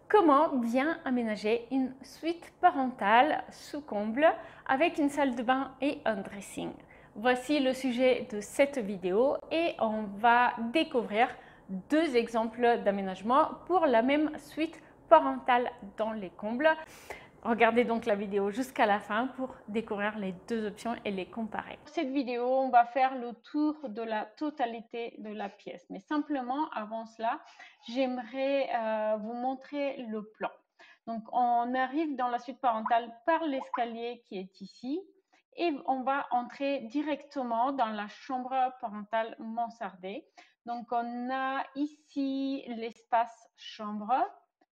Comment bien aménager une suite parentale sous comble avec une salle de bain et un dressing? Voici le sujet de cette vidéo et on va découvrir deux exemples d'aménagement pour la même suite parentale dans les combles. Regardez donc la vidéo jusqu'à la fin pour découvrir les deux options et les comparer. Dans cette vidéo, on va faire le tour de la totalité de la pièce. Mais simplement, avant cela, j'aimerais vous montrer le plan. Donc, on arrive dans la suite parentale par l'escalier qui est ici et on va entrer directement dans la chambre parentale mansardée. Donc, on a ici l'espace chambre.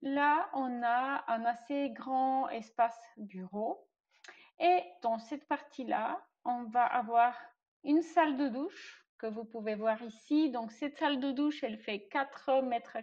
Là, on a un assez grand espace bureau. Et dans cette partie-là, on va avoir une salle de douche que vous pouvez voir ici. Donc, cette salle de douche, elle fait 4 mètres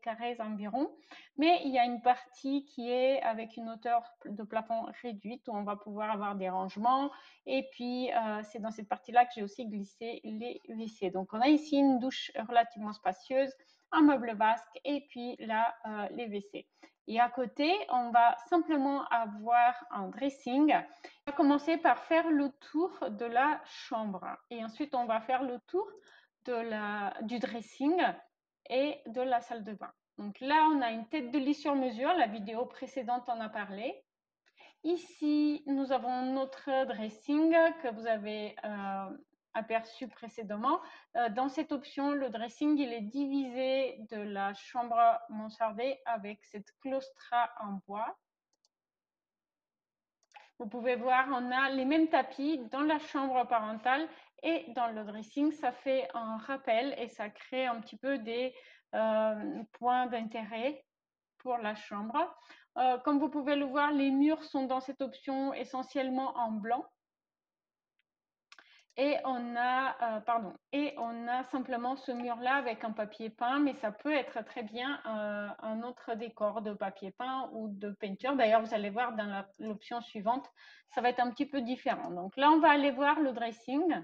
carrés environ. Mais il y a une partie qui est avec une hauteur de plafond réduite où on va pouvoir avoir des rangements. Et puis, c'est dans cette partie-là que j'ai aussi glissé les WC. Donc, on a ici une douche relativement spacieuse, un meuble vasque et puis là, les WC. Et à côté, on va simplement avoir un dressing. On va commencer par faire le tour de la chambre et ensuite on va faire le tour du dressing et de la salle de bain. Donc là, on a une tête de lit sur mesure. La vidéo précédente en a parlé. Ici, nous avons notre dressing que vous avez aperçu précédemment. Dans cette option, le dressing il est divisé de la chambre mansardée avec cette claustra en bois. Vous pouvez voir, on a les mêmes tapis dans la chambre parentale et dans le dressing. Ça fait un rappel et ça crée un petit peu des points d'intérêt pour la chambre. Comme vous pouvez le voir, les murs sont dans cette option essentiellement en blanc. Et on a simplement ce mur-là avec un papier peint, mais ça peut être très bien un autre décor de papier peint ou de peinture. D'ailleurs, vous allez voir dans l'option suivante, ça va être un petit peu différent. Donc là, on va aller voir le dressing.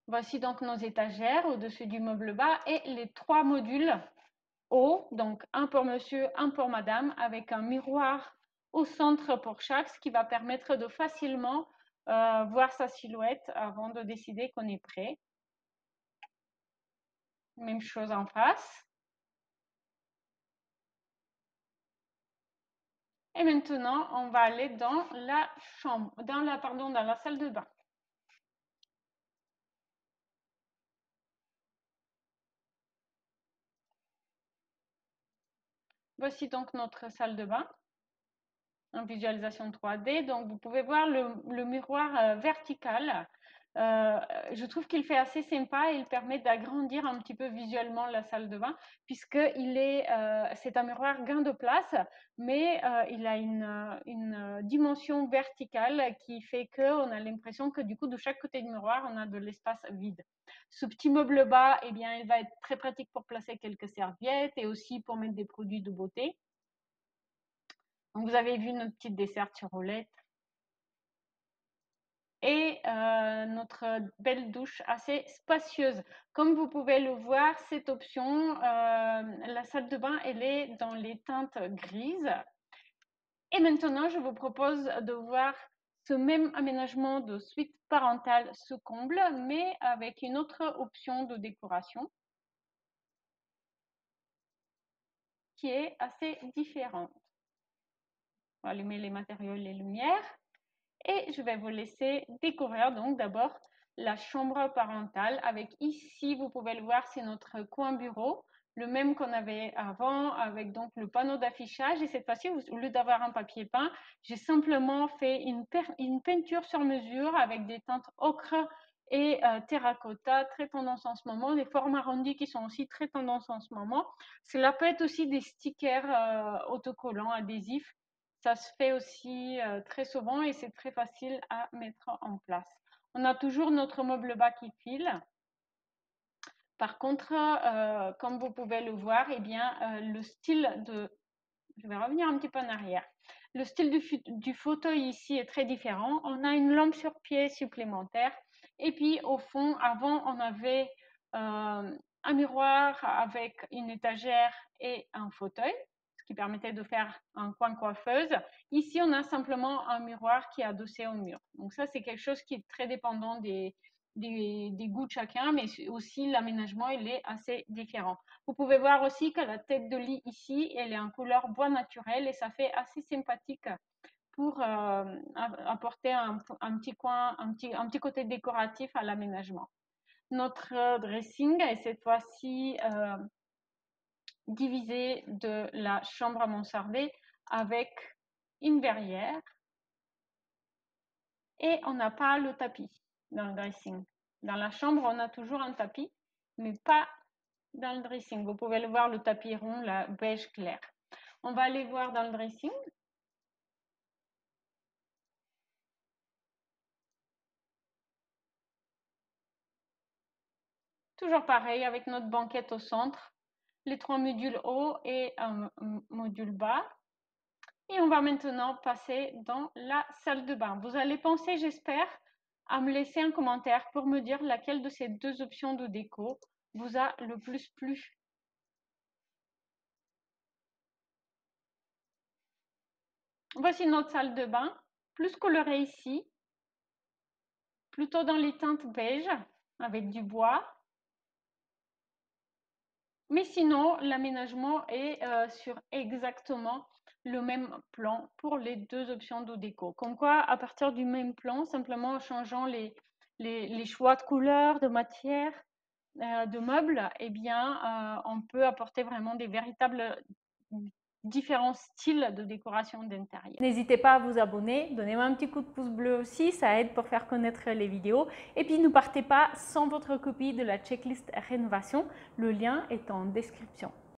Voici donc nos étagères au-dessus du meuble bas et les 3 modules haut, donc un pour monsieur, un pour madame, avec un miroir au centre pour chaque, ce qui va permettre de facilement voir sa silhouette avant de décider qu'on est prêt. Même chose en face. Et maintenant, on va aller dans la chambre, dans la salle de bain. Voici donc notre salle de bain en visualisation 3D. Donc, vous pouvez voir le miroir vertical. Je trouve qu'il fait assez sympa et il permet d'agrandir un petit peu visuellement la salle de bain puisque c'est un miroir gain de place, mais il a une dimension verticale qui fait qu'on a l'impression que du coup de chaque côté du miroir on a de l'espace vide. Ce petit meuble bas, eh bien, il va être très pratique pour placer quelques serviettes et aussi pour mettre des produits de beauté. Donc, vous avez vu notre petite desserte sur roulette. Et notre belle douche assez spacieuse. Comme vous pouvez le voir, cette option, la salle de bain, elle est dans les teintes grises. Et maintenant, je vous propose de voir ce même aménagement de suite parentale sous comble, mais avec une autre option de décoration qui est assez différente. On va allumer les matériaux et les lumières. Et je vais vous laisser découvrir donc d'abord la chambre parentale avec ici, vous pouvez le voir, c'est notre coin bureau, le même qu'on avait avant avec donc le panneau d'affichage. Et cette fois-ci, au lieu d'avoir un papier peint, j'ai simplement fait une peinture sur mesure avec des teintes ocre et terracotta, très tendance en ce moment, des formes arrondies qui sont aussi très tendance en ce moment. Cela peut être aussi des stickers autocollants, adhésifs. Ça se fait aussi très souvent et c'est très facile à mettre en place. On a toujours notre meuble bas qui file. Par contre, comme vous pouvez le voir, eh bien, le style de... Je vais revenir un petit peu en arrière. Le style du fauteuil ici est très différent. On a une lampe sur pied supplémentaire. Et puis au fond, avant, on avait un miroir avec une étagère et un fauteuil, ce qui permettait de faire un coin coiffeuse. Ici, on a simplement un miroir qui est adossé au mur. Donc ça, c'est quelque chose qui est très dépendant des goûts de chacun, mais aussi l'aménagement, il est assez différent. Vous pouvez voir aussi que la tête de lit ici, elle est en couleur bois naturel et ça fait assez sympathique pour apporter un petit coin, un petit côté décoratif à l'aménagement. Notre dressing est cette fois-ci divisé de la chambre à mansarder avec une verrière et on n'a pas le tapis dans le dressing. Dans la chambre, on a toujours un tapis, mais pas dans le dressing. Vous pouvez le voir, le tapis rond, la beige clair. On va aller voir dans le dressing. Toujours pareil, avec notre banquette au centre, les 3 modules haut et un module bas. Et on va maintenant passer dans la salle de bain. Vous allez penser, j'espère, à me laisser un commentaire pour me dire laquelle de ces deux options de déco vous a le plus plu. Voici notre salle de bain, plus colorée ici, plutôt dans les teintes beige, avec du bois. Mais sinon, l'aménagement est sur exactement le même plan pour les deux options de déco. Comme quoi, à partir du même plan, simplement en changeant les choix de couleurs, de matière, de meubles, eh bien, on peut apporter vraiment des véritables différents styles de décoration d'intérieur. N'hésitez pas à vous abonner, donnez-moi un petit coup de pouce bleu aussi, ça aide pour faire connaître les vidéos. Et puis ne partez pas sans votre copie de la checklist rénovation, le lien est en description.